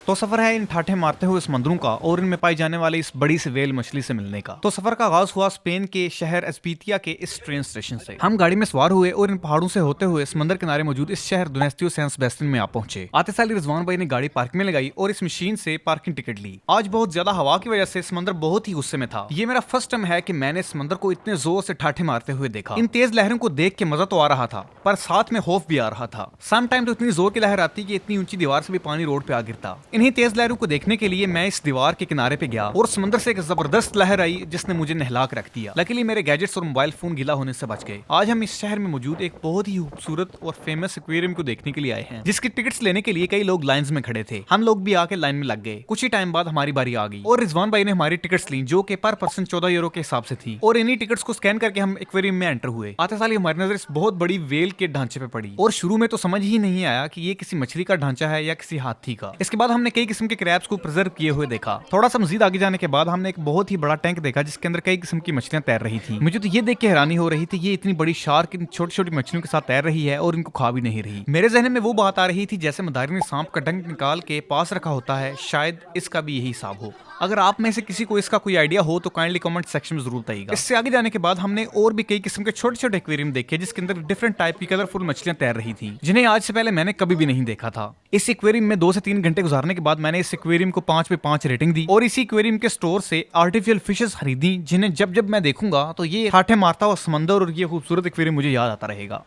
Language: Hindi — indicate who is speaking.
Speaker 1: तो सफर है इन ठाठे मारते हुए समंदरों का और इनमें पाई जाने वाली इस बड़ी सी वेल मछली से मिलने का। तो सफर का आगाज हुआ स्पेन के शहर एस्पीतिया के इस ट्रेन स्टेशन से। हम गाड़ी में सवार हुए और इन पहाड़ों से होते हुए समंदर किनारे मौजूद इस शहर दोनेस्टियो सैन सेबेस्टियन में आ पहुंचे। आते साल रिजवान भाई ने गाड़ी पार्क में लगाई और इस मशीन से पार्किंग टिकट ली। आज बहुत ज्यादा हवा की वजह से समंदर बहुत ही गुस्से में था। ये मेरा फर्स्ट टाइम है कि मैंने समंदर को इतने जोर से ठाठे मारते हुए देखा। इन तेज लहरों को देख के मजा तो आ रहा था, पर साथ में खौफ भी आ रहा था। सम टाइम तो इतनी जोर की लहर आती कि इतनी ऊंची दीवार से भी पानी रोड पे आ गिरता। इन्हीं तेज लहरों को देखने के लिए मैं इस दीवार के किनारे पे गया और समंदर से एक जबरदस्त लहर आई जिसने मुझे नहला के रख दिया। लकीली मेरे गैजेट्स और मोबाइल फोन गीला होने से बच गए। आज हम इस शहर में मौजूद एक बहुत ही खूबसूरत और फेमस एक्वेरियम को देखने के लिए आए हैं, जिसकी टिकट्स लेने के लिए कई लोग लाइंस में खड़े थे। हम लोग भी आके लाइन में लग गए। कुछ ही टाइम बाद हमारी बारी आ गई और रिजवान भाई ने हमारी टिकट्स ली, जो कि पर पर्सन 14 यूरो के हिसाब से थी। और इन्हीं टिकट्स को स्कैन करके हम एक्वेरियम में एंटर हुए। आते साल हमारी नजर इस बहुत बड़ी वेल के ढांचे पे पड़ी और शुरू में तो समझ ही नहीं आया कि ये किसी मछली का ढांचा है या किसी हाथी का। इसके बाद हमने कई किस्म के क्रैब्स को प्रिजर्व किए हुए देखा। थोड़ा सा मजीद आगे जाने के बाद हमने एक बहुत ही बड़ा टैंक देखा जिसके अंदर कई किस्म की मछलियां तैर रही थी। मुझे तो ये देख के हैरानी हो रही थी, ये इतनी बड़ी शार्क इन छोटी छोटी मछलियों के साथ तैर रही है और इनको खा भी नहीं रही। मेरे जहन में वो बात आ रही थी जैसे मदारी ने सांप का डंक निकाल के पास रखा होता है, शायद इसका भी यही हिसाब हो। अगर आप में से किसी को इसका कोई आइडिया हो तो काइंडली कमेंट सेक्शन में जरूर बताइएगा। इससे आगे जाने के बाद हमने और भी कई किस्म के छोटे छोटे एक्वेरियम देखे जिसके अंदर डिफरेंट टाइप की कलरफुल मछलियां तैर रही थी, जिन्हें आज से पहले मैंने कभी भी नहीं देखा था। इस एक्वेरियम में 2 से 3 घंटे गुजारने के बाद मैंने इस एक्वेरियम को 5 पे 5 रेटिंग दी और इसी एक्वेरियम के स्टोर से आर्टिफिशियल फिशेस खरीदी, जिन्हें जब जब मैं देखूंगा तो ये ठाठे मारता हुआ समंदर और ये खूबसूरत एक्वेरियम मुझे याद आता रहेगा।